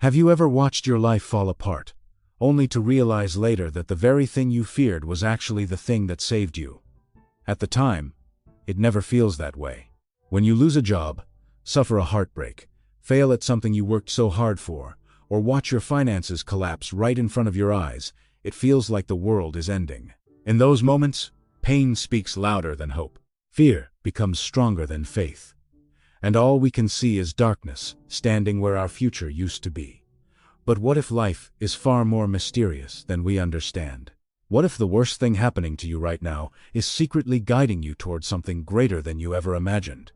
Have you ever watched your life fall apart, only to realize later that the very thing you feared was actually the thing that saved you? At the time, it never feels that way. When you lose a job, suffer a heartbreak, fail at something you worked so hard for, or watch your finances collapse right in front of your eyes, it feels like the world is ending. In those moments, pain speaks louder than hope. Fear becomes stronger than faith. And all we can see is darkness, standing where our future used to be. But what if life is far more mysterious than we understand? What if the worst thing happening to you right now is secretly guiding you towards something greater than you ever imagined?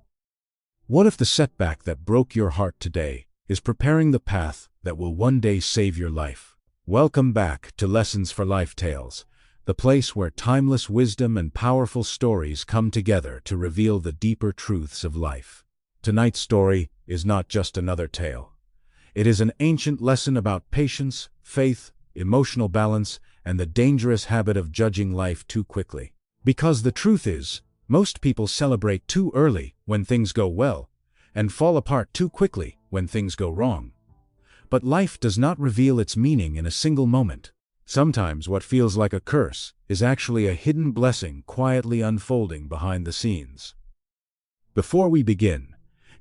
What if the setback that broke your heart today is preparing the path that will one day save your life? Welcome back to Lessons for Life Tales, the place where timeless wisdom and powerful stories come together to reveal the deeper truths of life. Tonight's story is not just another tale. It is an ancient lesson about patience, faith, emotional balance, and the dangerous habit of judging life too quickly. Because the truth is, most people celebrate too early when things go well, and fall apart too quickly when things go wrong. But life does not reveal its meaning in a single moment. Sometimes what feels like a curse is actually a hidden blessing quietly unfolding behind the scenes. Before we begin,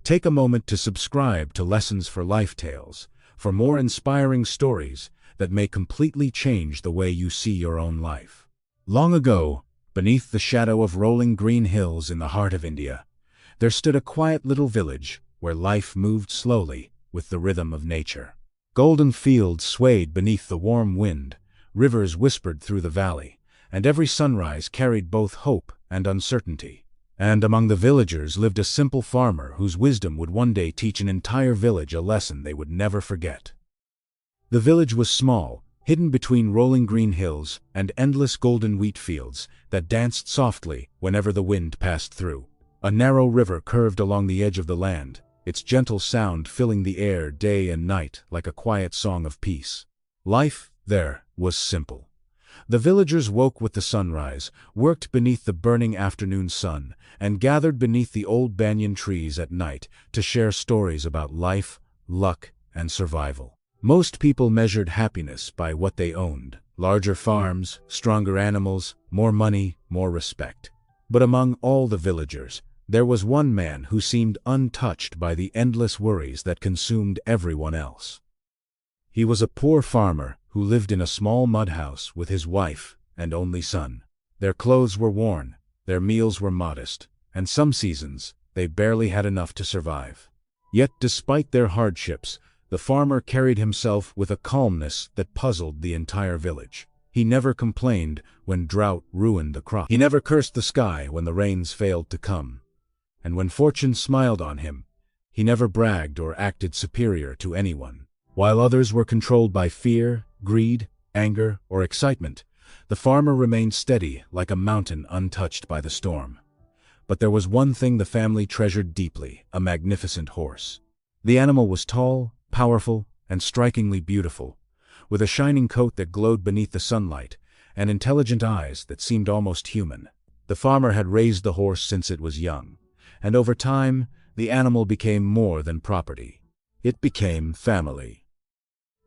take a moment to subscribe to Lessons for Life Tales for more inspiring stories that may completely change the way you see your own life. Long ago, beneath the shadow of rolling green hills in the heart of India, there stood a quiet little village where life moved slowly with the rhythm of nature. Golden fields swayed beneath the warm wind, rivers whispered through the valley, and every sunrise carried both hope and uncertainty. And among the villagers lived a simple farmer whose wisdom would one day teach an entire village a lesson they would never forget. The village was small, hidden between rolling green hills and endless golden wheat fields that danced softly whenever the wind passed through. A narrow river curved along the edge of the land, its gentle sound filling the air day and night like a quiet song of peace. Life there was simple. The villagers woke with the sunrise, worked beneath the burning afternoon sun, and gathered beneath the old banyan trees at night to share stories about life, luck, and survival. Most people measured happiness by what they owned: larger farms, stronger animals, more money, more respect. But among all the villagers, there was one man who seemed untouched by the endless worries that consumed everyone else. He was a poor farmer who lived in a small mud house with his wife and only son. Their clothes were worn, their meals were modest, and some seasons they barely had enough to survive. Yet despite their hardships, the farmer carried himself with a calmness that puzzled the entire village. He never complained when drought ruined the crop. He never cursed the sky when the rains failed to come. And when fortune smiled on him, he never bragged or acted superior to anyone. While others were controlled by fear, greed, anger, or excitement, the farmer remained steady like a mountain untouched by the storm. But there was one thing the family treasured deeply: a magnificent horse. The animal was tall, powerful, and strikingly beautiful, with a shining coat that glowed beneath the sunlight, and intelligent eyes that seemed almost human. The farmer had raised the horse since it was young, and over time, the animal became more than property. It became family.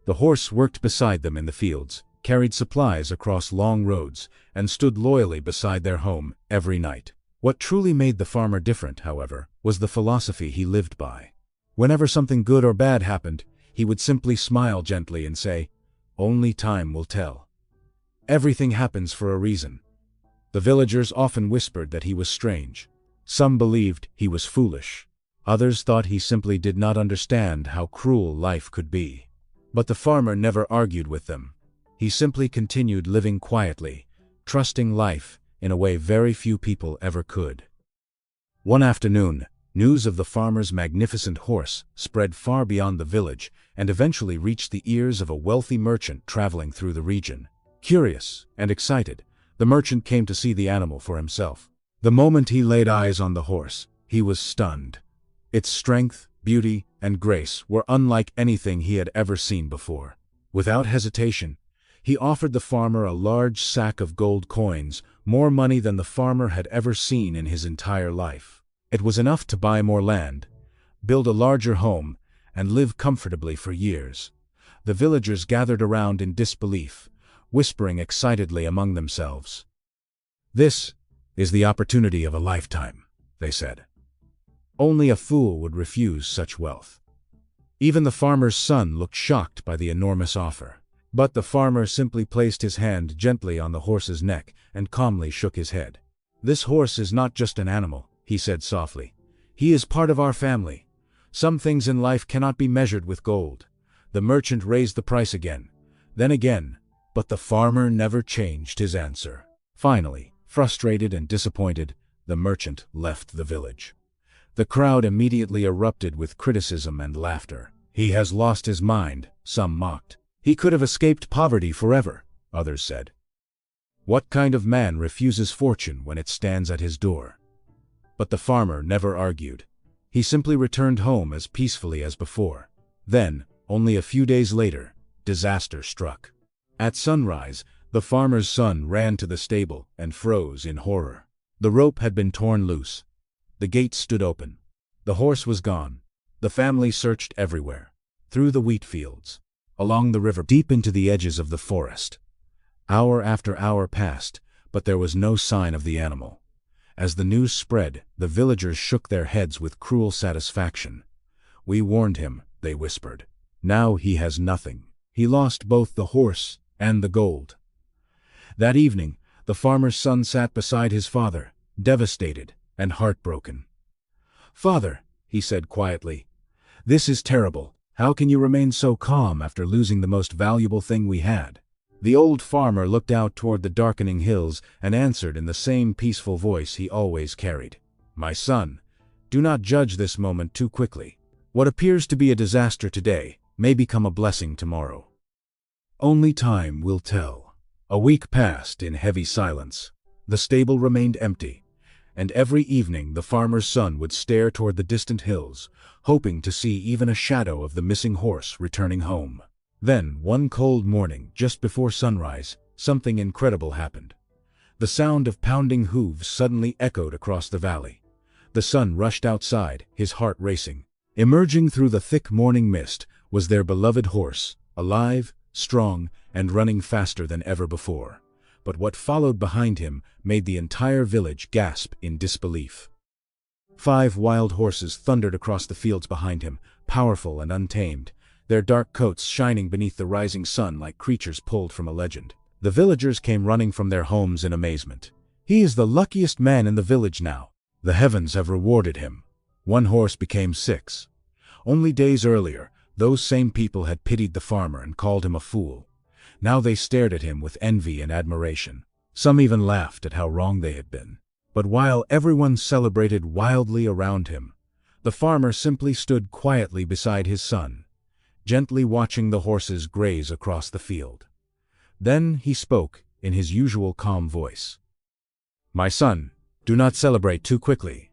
The horse worked beside them in the fields, carried supplies across long roads, and stood loyally beside their home every night. What truly made the farmer different, however, was the philosophy he lived by. Whenever something good or bad happened, he would simply smile gently and say, "Only time will tell." Everything happens for a reason. The villagers often whispered that he was strange. Some believed he was foolish. Others thought he simply did not understand how cruel life could be. But the farmer never argued with them. He simply continued living quietly, trusting life in a way very few people ever could. One afternoon, news of the farmer's magnificent horse spread far beyond the village and eventually reached the ears of a wealthy merchant traveling through the region. Curious and excited, the merchant came to see the animal for himself. The moment he laid eyes on the horse, he was stunned. Its strength, beauty, and grace were unlike anything he had ever seen before. Without hesitation, he offered the farmer a large sack of gold coins, more money than the farmer had ever seen in his entire life. It was enough to buy more land, build a larger home, and live comfortably for years. The villagers gathered around in disbelief, whispering excitedly among themselves. "This is the opportunity of a lifetime," they said. Only a fool would refuse such wealth. Even the farmer's son looked shocked by the enormous offer. But the farmer simply placed his hand gently on the horse's neck and calmly shook his head. "This horse is not just an animal," he said softly. "He is part of our family. Some things in life cannot be measured with gold." The merchant raised the price again, then again, but the farmer never changed his answer. Finally, frustrated and disappointed, the merchant left the village. The crowd immediately erupted with criticism and laughter. "He has lost his mind," some mocked. "He could have escaped poverty forever," others said. "What kind of man refuses fortune when it stands at his door?" But the farmer never argued. He simply returned home as peacefully as before. Then, only a few days later, disaster struck. At sunrise, the farmer's son ran to the stable and froze in horror. The rope had been torn loose. The gate stood open. The horse was gone. The family searched everywhere, through the wheat fields, along the river, deep into the edges of the forest. Hour after hour passed, but there was no sign of the animal. As the news spread, the villagers shook their heads with cruel satisfaction. "We warned him," they whispered. "Now he has nothing. He lost both the horse and the gold." That evening, the farmer's son sat beside his father, devastated and heartbroken. "Father," he said quietly, "this is terrible. How can you remain so calm after losing the most valuable thing we had?" The old farmer looked out toward the darkening hills and answered in the same peaceful voice he always carried. "My son, do not judge this moment too quickly. What appears to be a disaster today may become a blessing tomorrow. Only time will tell." A week passed in heavy silence. The stable remained empty, and every evening the farmer's son would stare toward the distant hills, hoping to see even a shadow of the missing horse returning home. Then, one cold morning, just before sunrise, something incredible happened. The sound of pounding hooves suddenly echoed across the valley. The son rushed outside, his heart racing. Emerging through the thick morning mist was their beloved horse, alive, strong, and running faster than ever before. But what followed behind him made the entire village gasp in disbelief. 5 wild horses thundered across the fields behind him, powerful and untamed, their dark coats shining beneath the rising sun like creatures pulled from a legend. The villagers came running from their homes in amazement. "He is the luckiest man in the village now. The heavens have rewarded him." One horse became 6. Only days earlier, those same people had pitied the farmer and called him a fool. Now they stared at him with envy and admiration. Some even laughed at how wrong they had been. But while everyone celebrated wildly around him, the farmer simply stood quietly beside his son, gently watching the horses graze across the field. Then he spoke in his usual calm voice. "My son, do not celebrate too quickly.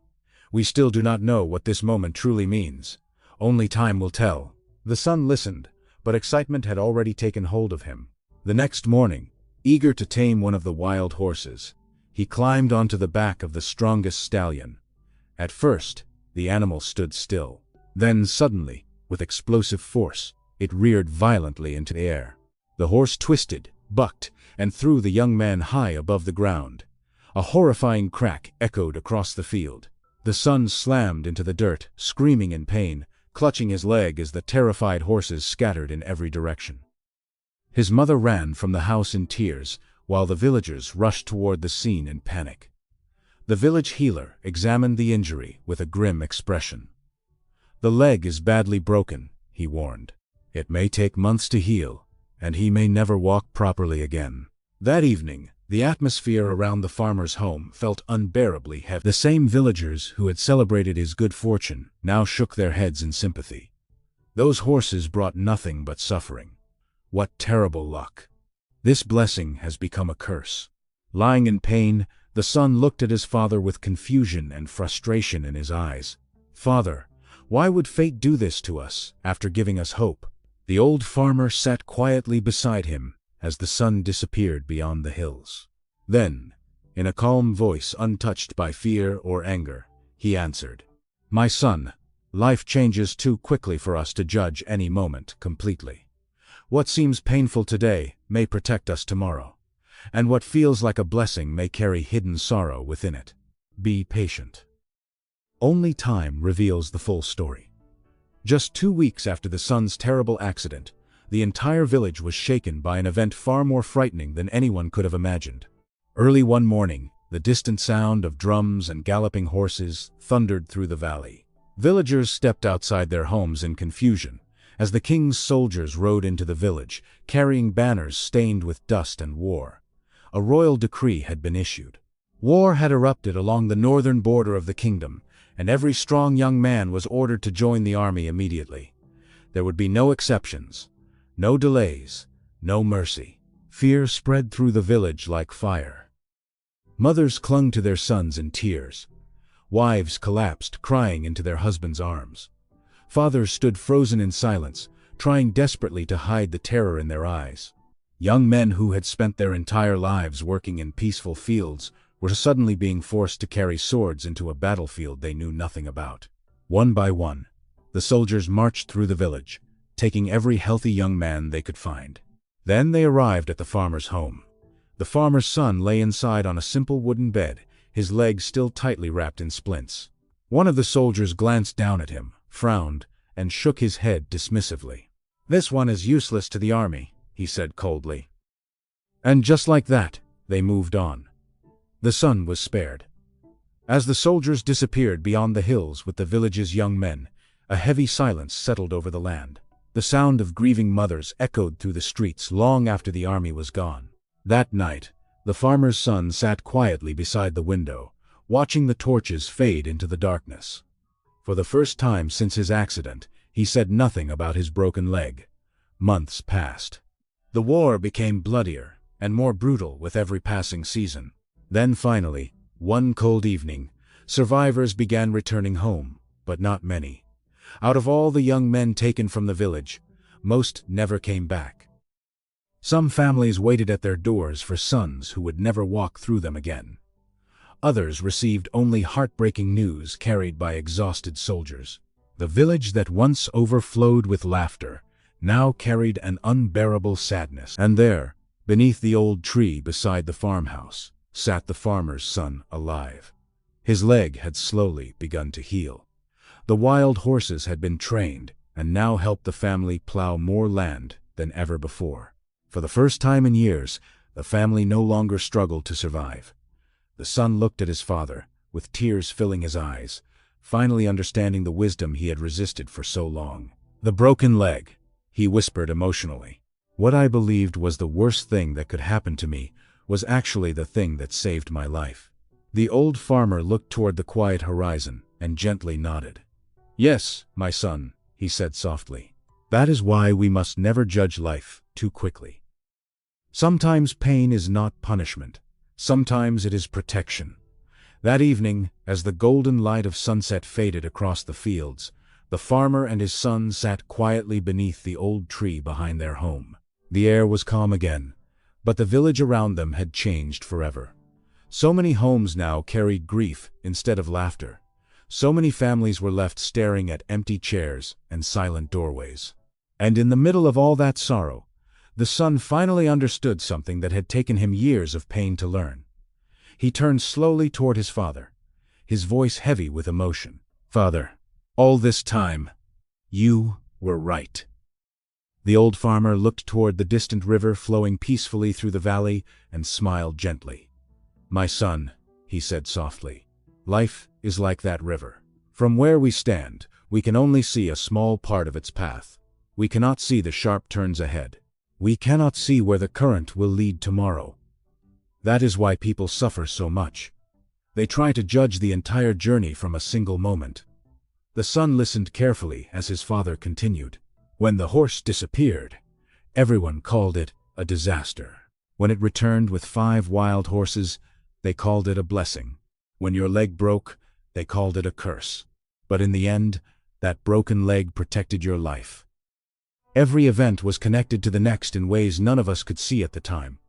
We still do not know what this moment truly means. Only time will tell." The son listened, but excitement had already taken hold of him. The next morning, eager to tame one of the wild horses, he climbed onto the back of the strongest stallion. At first, the animal stood still. Then suddenly, with explosive force, it reared violently into the air. The horse twisted, bucked, and threw the young man high above the ground. A horrifying crack echoed across the field. The son slammed into the dirt, screaming in pain, clutching his leg as the terrified horses scattered in every direction. His mother ran from the house in tears, while the villagers rushed toward the scene in panic. The village healer examined the injury with a grim expression. "The leg is badly broken," he warned. "It may take months to heal, and he may never walk properly again." That evening, the atmosphere around the farmer's home felt unbearably heavy. The same villagers who had celebrated his good fortune now shook their heads in sympathy. Those horses brought nothing but suffering. What terrible luck! This blessing has become a curse. Lying in pain, the son looked at his father with confusion and frustration in his eyes. "Father, why would fate do this to us, after giving us hope?" The old farmer sat quietly beside him as the sun disappeared beyond the hills. Then, in a calm voice untouched by fear or anger, he answered, "My son, life changes too quickly for us to judge any moment completely. What seems painful today may protect us tomorrow, and what feels like a blessing may carry hidden sorrow within it. Be patient. Only time reveals the full story. Just 2 weeks after the son's terrible accident, the entire village was shaken by an event far more frightening than anyone could have imagined. Early one morning, the distant sound of drums and galloping horses thundered through the valley. Villagers stepped outside their homes in confusion as the king's soldiers rode into the village, carrying banners stained with dust and war. A royal decree had been issued. War had erupted along the northern border of the kingdom, and every strong young man was ordered to join the army immediately. There would be no exceptions, no delays, no mercy. Fear spread through the village like fire. Mothers clung to their sons in tears. Wives collapsed, crying into their husbands' arms. Fathers stood frozen in silence, trying desperately to hide the terror in their eyes. Young men who had spent their entire lives working in peaceful fields were suddenly being forced to carry swords into a battlefield they knew nothing about. One by one, the soldiers marched through the village, taking every healthy young man they could find. Then they arrived at the farmer's home. The farmer's son lay inside on a simple wooden bed, his legs still tightly wrapped in splints. One of the soldiers glanced down at him, frowned, and shook his head dismissively. "This one is useless to the army," he said coldly. And just like that, they moved on. The son was spared. As the soldiers disappeared beyond the hills with the village's young men, a heavy silence settled over the land. The sound of grieving mothers echoed through the streets long after the army was gone. That night, the farmer's son sat quietly beside the window, watching the torches fade into the darkness. For the first time since his accident, he said nothing about his broken leg. Months passed. The war became bloodier and more brutal with every passing season. Then finally, one cold evening, survivors began returning home, but not many. Out of all the young men taken from the village, most never came back. Some families waited at their doors for sons who would never walk through them again. Others received only heartbreaking news carried by exhausted soldiers. The village that once overflowed with laughter now carried an unbearable sadness. And there, beneath the old tree beside the farmhouse, sat the farmer's son alive. His leg had slowly begun to heal. The wild horses had been trained and now helped the family plow more land than ever before. For the first time in years, the family no longer struggled to survive. The son looked at his father, with tears filling his eyes, finally understanding the wisdom he had resisted for so long. "The broken leg," he whispered emotionally. "What I believed was the worst thing that could happen to me was actually the thing that saved my life." The old farmer looked toward the quiet horizon and gently nodded. "Yes, my son," he said softly. "That is why we must never judge life too quickly. Sometimes pain is not punishment. Sometimes it is protection." That evening, as the golden light of sunset faded across the fields, the farmer and his son sat quietly beneath the old tree behind their home. The air was calm again, but the village around them had changed forever. So many homes now carried grief instead of laughter. So many families were left staring at empty chairs and silent doorways. And in the middle of all that sorrow, the son finally understood something that had taken him years of pain to learn. He turned slowly toward his father, his voice heavy with emotion. "Father, all this time, you were right." The old farmer looked toward the distant river flowing peacefully through the valley and smiled gently. "My son," he said softly, "life is like that river. From where we stand, we can only see a small part of its path. We cannot see the sharp turns ahead. We cannot see where the current will lead tomorrow. That is why people suffer so much. They try to judge the entire journey from a single moment." The son listened carefully as his father continued. "When the horse disappeared, everyone called it a disaster. When it returned with 5 wild horses, they called it a blessing. When your leg broke, they called it a curse. But in the end, that broken leg protected your life." Every event was connected to the next in ways none of us could see at the time.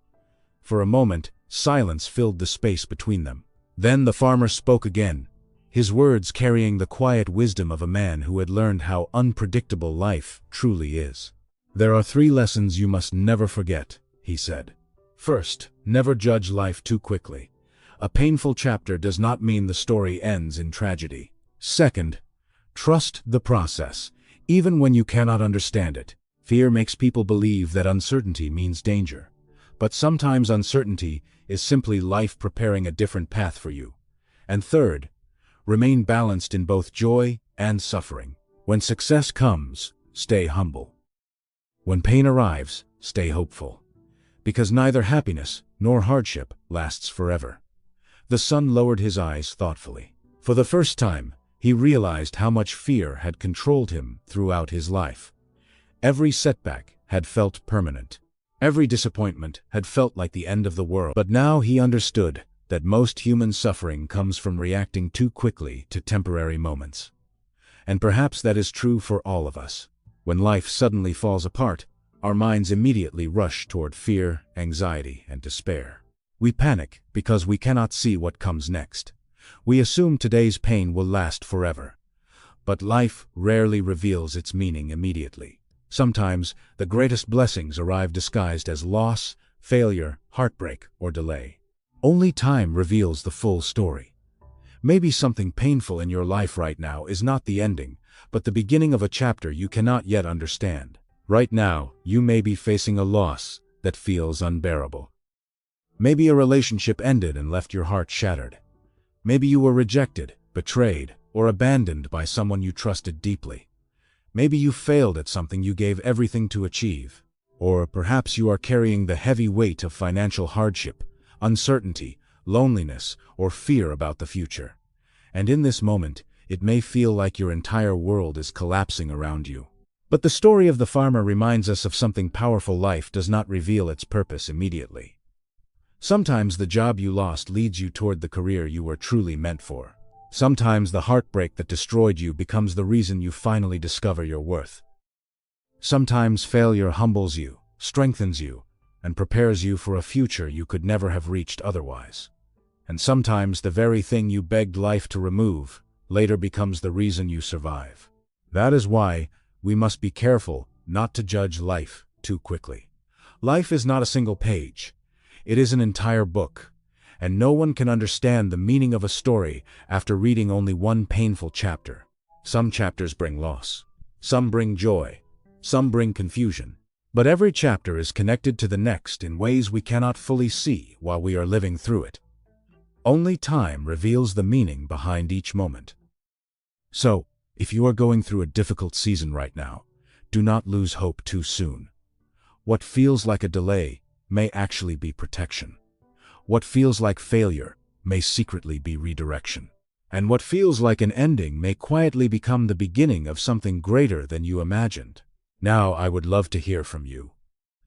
For a moment, silence filled the space between them. Then the farmer spoke again, his words carrying the quiet wisdom of a man who had learned how unpredictable life truly is. There are 3 lessons you must never forget, he said. First, never judge life too quickly. A painful chapter does not mean the story ends in tragedy. Second, trust the process, even when you cannot understand it. Fear makes people believe that uncertainty means danger. But sometimes uncertainty is simply life preparing a different path for you. And third, remain balanced in both joy and suffering. When success comes, stay humble. When pain arrives, stay hopeful. Because neither happiness nor hardship lasts forever. The son lowered his eyes thoughtfully. For the first time, he realized how much fear had controlled him throughout his life. Every setback had felt permanent. Every disappointment had felt like the end of the world. But now he understood that most human suffering comes from reacting too quickly to temporary moments. And perhaps that is true for all of us. When life suddenly falls apart, our minds immediately rush toward fear, anxiety, and despair. We panic because we cannot see what comes next. We assume today's pain will last forever. But life rarely reveals its meaning immediately. Sometimes, the greatest blessings arrive disguised as loss, failure, heartbreak, or delay. Only time reveals the full story. Maybe something painful in your life right now is not the ending, but the beginning of a chapter you cannot yet understand. Right now, you may be facing a loss that feels unbearable. Maybe a relationship ended and left your heart shattered. Maybe you were rejected, betrayed, or abandoned by someone you trusted deeply. Maybe you failed at something you gave everything to achieve. Or perhaps you are carrying the heavy weight of financial hardship, uncertainty, loneliness, or fear about the future. And in this moment, it may feel like your entire world is collapsing around you. But the story of the farmer reminds us of something powerful. Life does not reveal its purpose immediately. Sometimes the job you lost leads you toward the career you were truly meant for. Sometimes the heartbreak that destroyed you becomes the reason you finally discover your worth. Sometimes failure humbles you, strengthens you, and prepares you for a future you could never have reached otherwise. And sometimes the very thing you begged life to remove later becomes the reason you survive. That is why we must be careful not to judge life too quickly. Life is not a single page. It is an entire book, and no one can understand the meaning of a story after reading only one painful chapter. Some chapters bring loss. Some bring joy. Some bring confusion. But every chapter is connected to the next in ways we cannot fully see while we are living through it. Only time reveals the meaning behind each moment. So, if you are going through a difficult season right now, do not lose hope too soon. What feels like a delay may actually be protection. What feels like failure may secretly be redirection. And what feels like an ending may quietly become the beginning of something greater than you imagined. Now I would love to hear from you.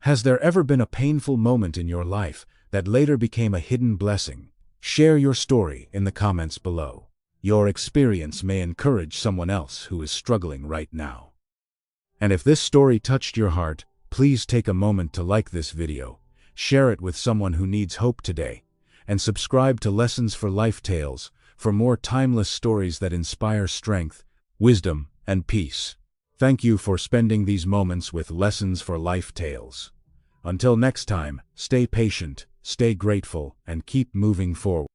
Has there ever been a painful moment in your life that later became a hidden blessing? Share your story in the comments below. Your experience may encourage someone else who is struggling right now. And if this story touched your heart, please take a moment to like this video, share it with someone who needs hope today, and subscribe to Lessons for Life Tales for more timeless stories that inspire strength, wisdom, and peace. Thank you for spending these moments with Lessons for Life Tales. Until next time, stay patient, stay grateful, and keep moving forward.